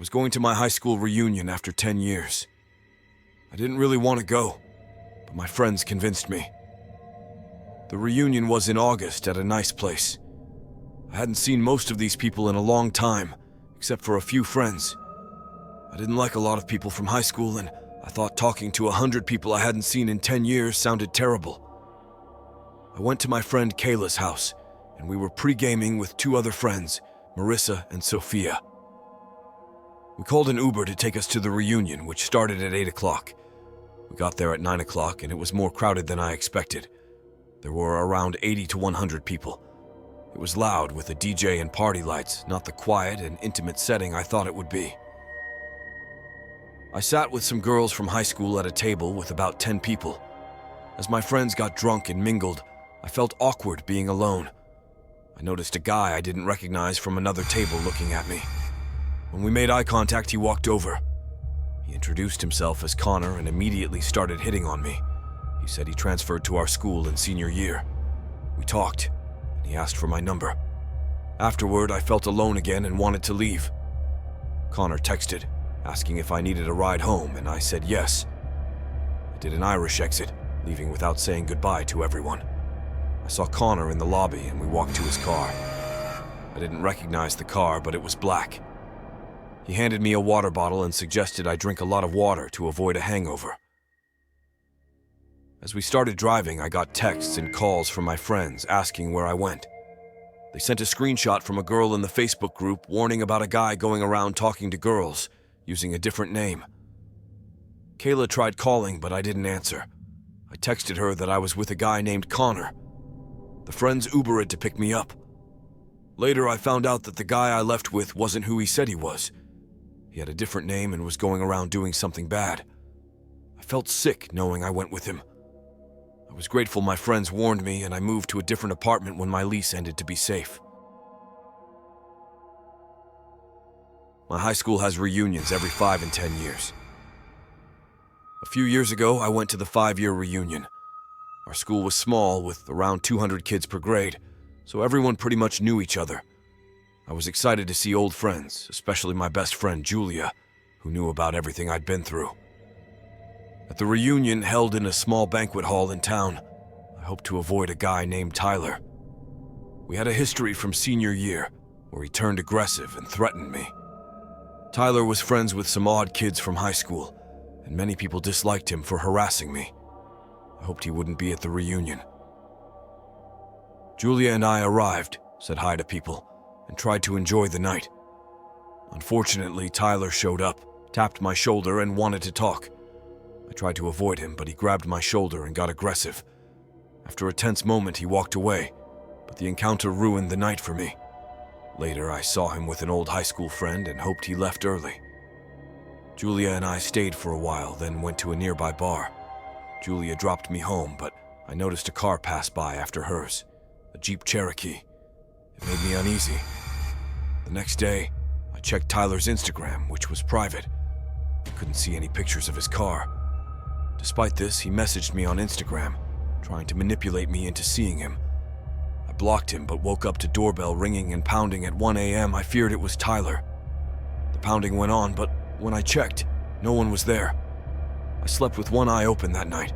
was going to my high school reunion after 10 years. I didn't really want to go, but my friends convinced me. The reunion was in August at a nice place. I hadn't seen most of these people in a long time, except for a few friends. I didn't like a lot of people from high school, and I thought talking to 100 people I hadn't seen in 10 years sounded terrible. I went to my friend Kayla's house, and we were pre-gaming with two other friends, Marissa and Sophia. We called an Uber to take us to the reunion, which started at 8 o'clock. We got there at 9 o'clock, and it was more crowded than I expected. There were around 80 to 100 people. It was loud with a DJ and party lights, not the quiet and intimate setting I thought it would be. I sat with some girls from high school at a table with about 10 people. As my friends got drunk and mingled, I felt awkward being alone. I noticed a guy I didn't recognize from another table looking at me. When we made eye contact, he walked over. He introduced himself as Connor and immediately started hitting on me. He said he transferred to our school in senior year. We talked, and he asked for my number. Afterward, I felt alone again and wanted to leave. Connor texted, asking if I needed a ride home, and I said yes. I did an Irish exit, leaving without saying goodbye to everyone. I saw Connor in the lobby, and we walked to his car. I didn't recognize the car, but it was black. He handed me a water bottle and suggested I drink a lot of water to avoid a hangover. As we started driving, I got texts and calls from my friends asking where I went. They sent a screenshot from a girl in the Facebook group warning about a guy going around talking to girls, using a different name. Kayla tried calling, but I didn't answer. I texted her that I was with a guy named Connor. The friends Ubered to pick me up. Later, I found out that the guy I left with wasn't who he said he was. He had a different name and was going around doing something bad. I felt sick knowing I went with him. I was grateful my friends warned me, and I moved to a different apartment when my lease ended to be safe. My high school has reunions every 5 and 10 years. A few years ago, I went to the 5-year reunion. Our school was small, with around 200 kids per grade, so everyone pretty much knew each other. I was excited to see old friends, especially my best friend Julia, who knew about everything I'd been through. At the reunion held in a small banquet hall in town, I hoped to avoid a guy named Tyler. We had a history from senior year, where he turned aggressive and threatened me. Tyler was friends with some odd kids from high school, and many people disliked him for harassing me. I hoped he wouldn't be at the reunion. Julia and I arrived, said hi to people, and tried to enjoy the night. Unfortunately, Tyler showed up, tapped my shoulder, and wanted to talk. I tried to avoid him, but he grabbed my shoulder and got aggressive. After a tense moment, he walked away, but the encounter ruined the night for me. Later, I saw him with an old high school friend and hoped he left early. Julia and I stayed for a while, then went to a nearby bar. Julia dropped me home, but I noticed a car pass by after hers, a Jeep Cherokee. It made me uneasy. The next day, I checked Tyler's Instagram, which was private. I couldn't see any pictures of his car. Despite this, he messaged me on Instagram, trying to manipulate me into seeing him. I blocked him, but woke up to doorbell ringing and pounding at 1 a.m. I feared it was Tyler. The pounding went on, but when I checked, no one was there. I slept with one eye open that night.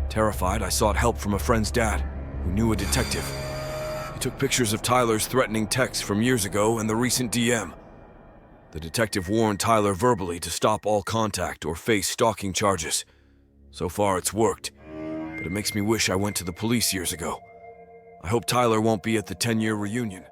Terrified, I sought help from a friend's dad, who knew a detective. He took pictures of Tyler's threatening texts from years ago and the recent DM. The detective warned Tyler verbally to stop all contact or face stalking charges. So far, it's worked, but it makes me wish I went to the police years ago. I hope Tyler won't be at the 10-year reunion.